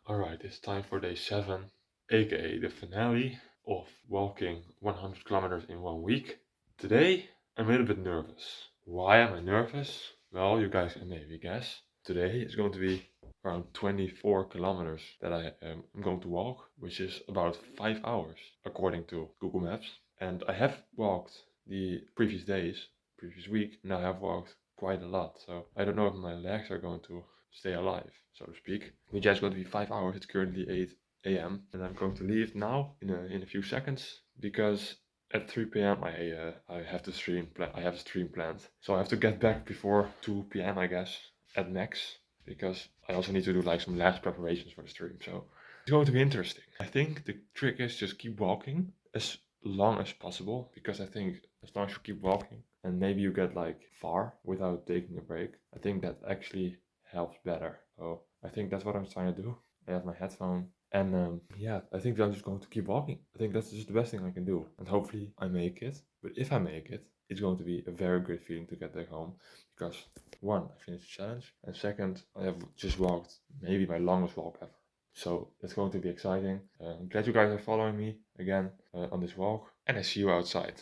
Alright, it's time for day 7, aka the finale of walking 100 kilometers in 1 week. Today, I'm a little bit nervous. Why am I nervous? Well, you guys can maybe guess. Today is going to be around 24 kilometers that I'm going to walk, which is about 5 hours according to Google Maps. And I have walked the previous days, previous week, and I have walked quite a lot. So I don't know if my legs are going to stay alive, so to speak. Which is going to be 5 hours. It's currently 8 a.m. and I'm going to leave now in a few seconds because at 3 p.m. I have to stream. I have a stream planned, so I have to get back before 2 p.m. I guess at max, because I also need to do like some last preparations for the stream. So it's going to be interesting. I think the trick is just keep walking as long as possible, because I think as long as you keep walking and maybe you get like far without taking a break, I think that actually helps better. So I think that's what I'm trying to do. I have my headphone and yeah, I think I'm just going to keep walking. I think that's just the best thing I can do, and hopefully I make it. But if I make it, it's going to be a very great feeling to get back home, because one, I finished the challenge, and second, I have just walked maybe my longest walk ever. So it's going to be exciting. I'm glad you guys are following me again on this walk, and I see you outside.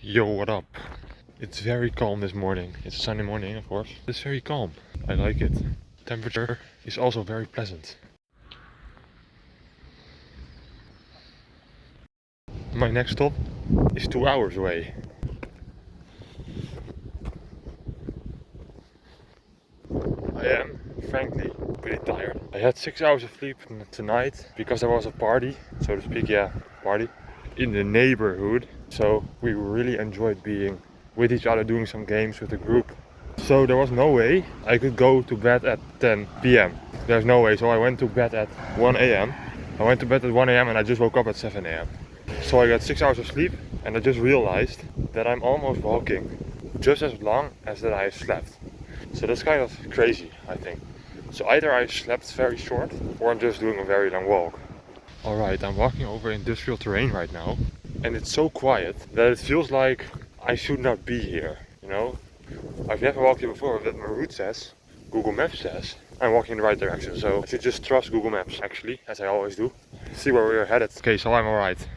Yo, what up? It's very calm this morning. It's a sunny morning, of course. It's very calm. I like it. Temperature is also very pleasant. My next stop is 2 hours away. I am, frankly, pretty tired. I had 6 hours of sleep tonight because there was a party, so to speak, party, in the neighborhood. So we really enjoyed being with each other, doing some games with the group. So there was no way I could go to bed at 10 p.m. There's no way, so I went to bed at 1 a.m. I went to bed at 1 a.m. and I just woke up at 7 a.m. So I got 6 hours of sleep, and I just realized that I'm almost walking just as long as that I slept. So that's kind of crazy, I think. So either I slept very short, or I'm just doing a very long walk. Alright, I'm walking over industrial terrain right now, and it's so quiet that it feels like I should not be here, you know? I've never walked here before, but my route says, Google Maps says, I'm walking in the right direction, so I should just trust Google Maps, actually, as I always do. See where we're headed. Okay, so I'm alright.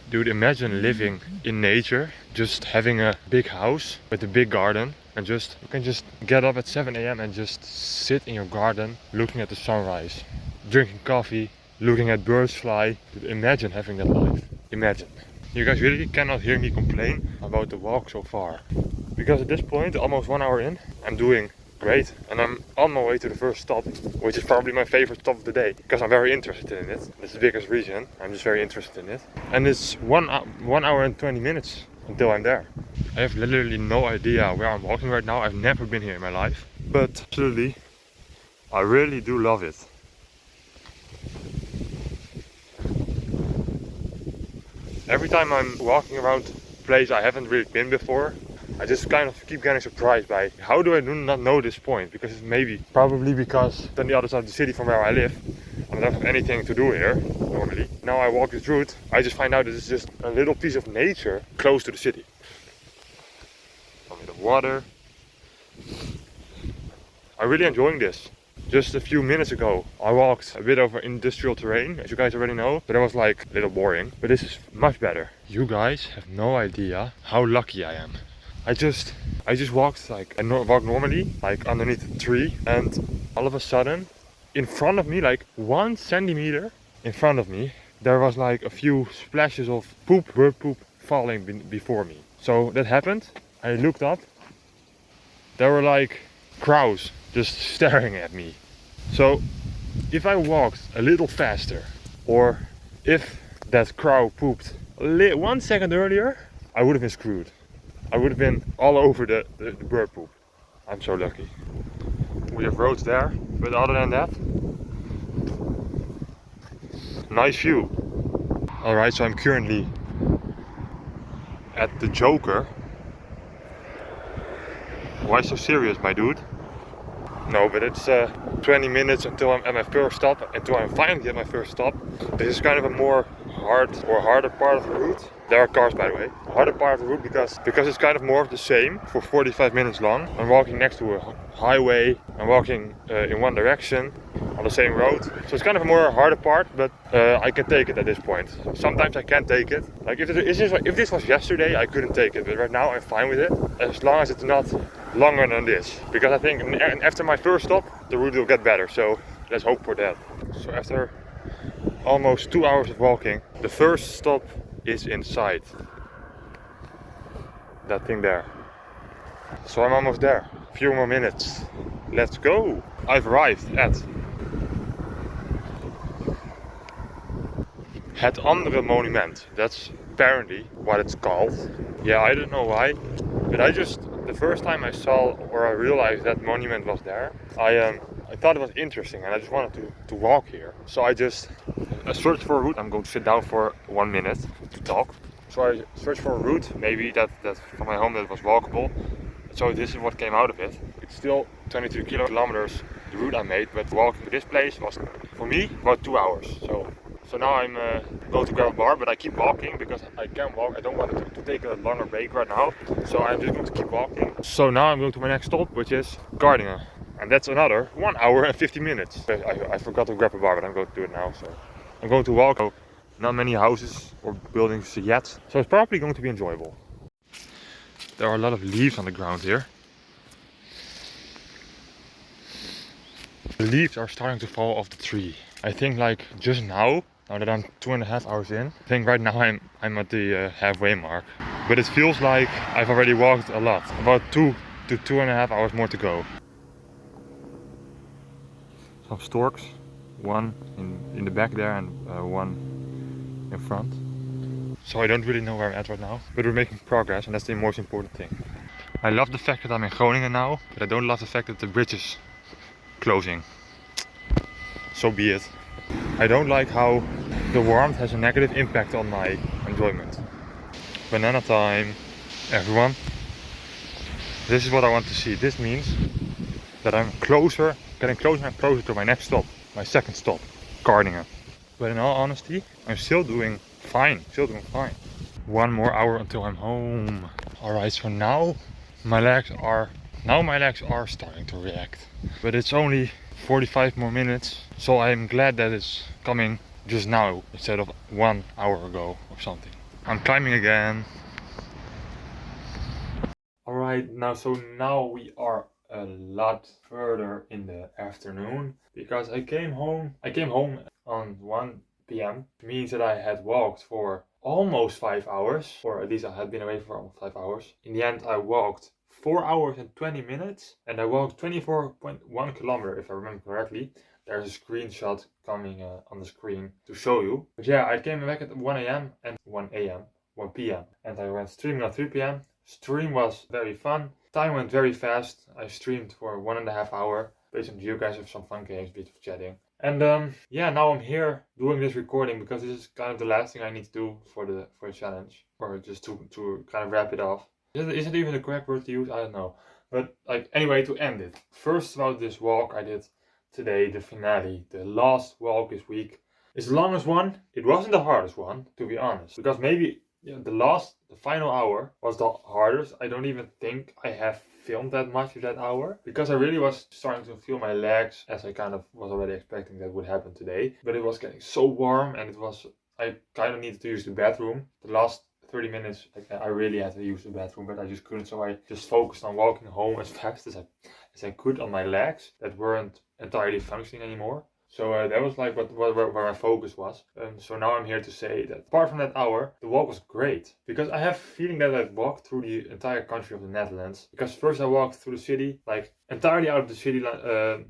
Dude, imagine living in nature, just having a big house with a big garden, and you can just get up at 7 a.m. and just sit in your garden looking at the sunrise, drinking coffee, looking at birds fly. Dude, imagine having that life. Imagine. You guys really cannot hear me complain about the walk so far, because at this point, almost 1 hour in, I'm doing great, and I'm on my way to the first stop, which is probably my favorite stop of the day, because I'm very interested in it. That's the biggest reason. I'm just very interested in it, and it's 1 hour and 20 minutes until I'm there. I have literally no idea where I'm walking right now. I've never been here in my life, but absolutely, I really do love it. Every time I'm walking around a place I haven't really been before, I just kind of keep getting surprised by how do I not know this point, because it's probably because it's on the other side of the city from where I live and I don't have anything to do here normally. Now I walk this route, I just find out that it's just a little piece of nature close to the city. A bit of water. I'm really enjoying this. Just a few minutes ago I walked a bit over industrial terrain, as you guys already know, but it was like a little boring, but this is much better. You guys have no idea how lucky I am. I just walked like I walk normally, like underneath a tree, and all of a sudden, in front of me, like 1 centimeter in front of me, there was like a few splashes of bird poop falling before me. So that happened. I looked up. There were like crows just staring at me. So if I walked a little faster, or if that crow pooped 1 second earlier, I would have been screwed. I would have been all over the bird poop. I'm so lucky. We have roads there, but other than that, nice view. Alright, so I'm currently at the Joker. Why so serious, my dude? No, but it's 20 minutes until I'm at my first stop, until I'm finally at my first stop. This is kind of a more harder part of the route. There are cars, by the way. The harder part of the route because it's kind of more of the same for 45 minutes long. I'm walking next to a highway. I'm walking in one direction on the same road. So it's kind of a more harder part, but I can take it at this point. Sometimes I can't take it. Like if this was yesterday, I couldn't take it. But right now I'm fine with it, as long as it's not longer than this. Because I think after my first stop, the route will get better. So let's hope for that. So after almost 2 hours of walking, the first stop is in sight. That thing there. So I'm almost there. A few more minutes. Let's go. I've arrived at Het Andere Monument. That's apparently what it's called. Yeah, I don't know why, but the first time I saw or I realized that monument was there, I thought it was interesting and I just wanted to walk here. So I searched for a route. I'm going to sit down for 1 minute to talk. So I searched for a route, maybe that from my home that was walkable. So this is what came out of it. It's still 22 kilometers the route I made, but walking to this place was for me about 2 hours. So now I'm going to grab a bar, but I keep walking because I can walk. I don't want to take a longer break right now. So I'm just going to keep walking. So now I'm going to my next stop, which is Gardingen. And that's another 1 hour and 50 minutes. I forgot to grab a bar, but I'm going to do it now. So I'm going to walk. Not many houses or buildings yet. So it's probably going to be enjoyable. There are a lot of leaves on the ground here. The leaves are starting to fall off the tree. I think like just now that I'm 2.5 hours in, I think right now I'm at the halfway mark. But it feels like I've already walked a lot. About 2 to 2.5 hours more to go. Some storks, one in the back there and one in front. So I don't really know where I'm at right now, but we're making progress and that's the most important thing. I love the fact that I'm in Groningen now, but I don't love the fact that the bridge is closing. So be it. I don't like how the warmth has a negative impact on my enjoyment. Banana time, everyone. This is what I want to see. This means that I'm getting closer and closer to my next stop, my second stop, Gardingen. But in all honesty, I'm still doing fine. 1 more hour until I'm home. Alright, so now my legs are starting to react. But it's only 45 more minutes, so I'm glad that it's coming just now instead of 1 hour ago or something. I'm climbing again. Alright, now we are a lot further in the afternoon because I came home on 1 p.m. It means that I had walked for almost 5 hours, or at least I had been away for almost 5 hours. In the end I walked 4 hours and 20 minutes and I walked 24.1 kilometers if I remember correctly. There's a screenshot coming on the screen to show you. But yeah, I came back at 1 a.m. and 1 p.m. and I went streaming at 3 p.m. Stream was very fun. Time went very fast. I streamed for 1.5 hours. Played some geocache with some fun games, bit of chatting. And yeah, now I'm here doing this recording because this is kind of the last thing I need to do for the challenge, or just to kind of wrap it off. Is it even the correct word to use? I don't know. But like anyway, to end it. First about this walk I did today, the finale, the last walk this week. It's the longest one. It wasn't the hardest one, to be honest, because maybe the final hour was the hardest. I don't even think I have filmed that much of that hour because I really was starting to feel my legs, as I kind of was already expecting that would happen today. But it was getting so warm and I kind of needed to use the bathroom. The last 30 minutes I really had to use the bathroom, but I just couldn't, so I just focused on walking home as fast as I could on my legs that weren't entirely functioning anymore. So that was like where my focus was. So now I'm here to say that apart from that hour, the walk was great. Because I have a feeling that I've walked through the entire country of the Netherlands. Because first I walked through the city, like entirely out of the city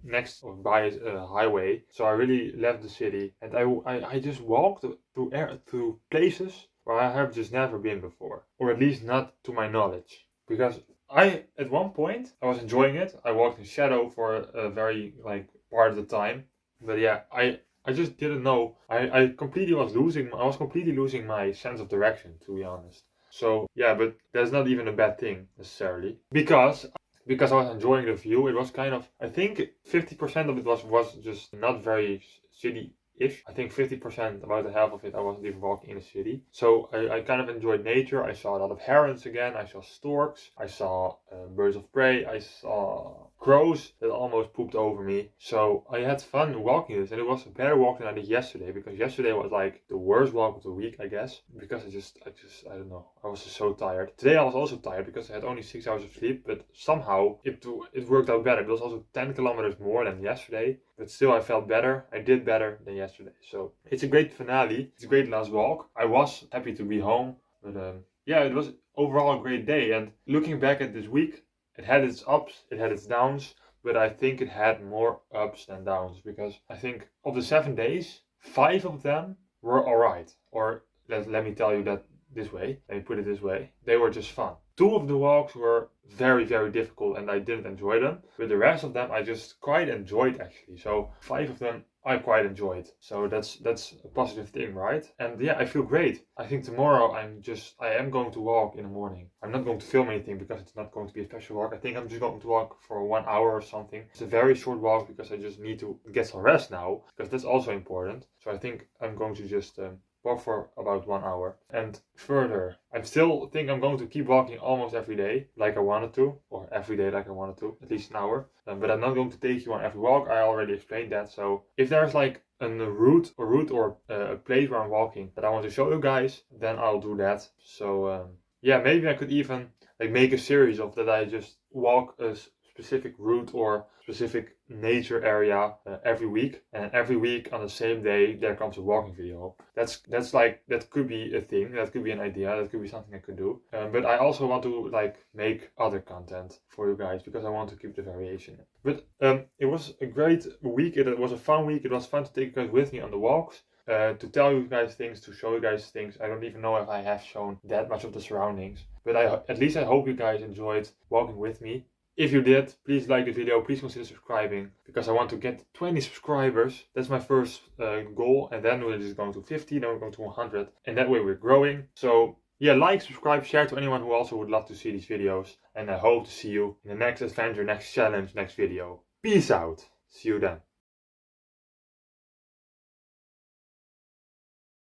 next or by a highway. So I really left the city and I just walked through places where I have just never been before. Or at least not to my knowledge. Because at one point, I was enjoying it. I walked in shadow for a very part of the time. But yeah, I just didn't know. I was completely losing my sense of direction, to be honest. So yeah, but that's not even a bad thing necessarily. Because I was enjoying the view. It was kind of, I think 50% of it was just not very city city-ish. I think 50%, about the half of it, I wasn't even walking in the city. So I kind of enjoyed nature. I saw a lot of herons again. I saw storks. I saw birds of prey. I saw crows that almost pooped over me. So I had fun walking this, and it was a better walk than I did yesterday, because yesterday was like the worst walk of the week, I guess, because I don't know, I was just so tired. Today I was also tired because I had only 6 hours of sleep, but somehow it worked out better. It was also 10 kilometers more than yesterday, but still I felt better. I did better than yesterday. So it's a great finale. It's a great last walk. I was happy to be home, but yeah, it was overall a great day. And looking back at this week, it had its ups, it had its downs, but I think it had more ups than downs, because I think of the 7 days, 5 of them were alright. Or let me tell you that this way, let me put it this way, they were just fun. 2 of the walks were very, very difficult and I didn't enjoy them, but the rest of them I just quite enjoyed actually. So 5 of them I quite enjoyed. So that's a positive thing, right? And yeah, I feel great. I think tomorrow I am going to walk in the morning. I'm not going to film anything because it's not going to be a special walk. I think I'm just going to walk for 1 hour or something. It's a very short walk because I just need to get some rest now, because that's also important. So I think I'm going to just walk for about 1 hour. And further, I still think I'm going to keep walking almost every day like I wanted to, or every day like I wanted to, at least an hour. But I'm not going to take you on every walk. I already explained that. So if there's like a route or a place where I'm walking that I want to show you guys, then I'll do that. So yeah, maybe I could even like make a series of that. I just walk a specific route or specific nature area every week, and every week on the same day there comes a walking video. That's like, that could be a thing, that could be an idea, that could be something I could do. But I also want to like make other content for you guys, because I want to keep the variation. But it was a great week. It was a fun week. It was fun to take you guys with me on the walks. To tell you guys things, to show you guys things. I don't even know if I have shown that much of the surroundings, but at least I hope you guys enjoyed walking with me. If you did, please like the video, please consider subscribing, because I want to get 20 subscribers. That's my first goal, and then we're just going to 50, then we're going to 100, and that way we're growing. So yeah, like, subscribe, share to anyone who also would love to see these videos, and I hope to see you in the next adventure, next challenge, next video. Peace out. See you then.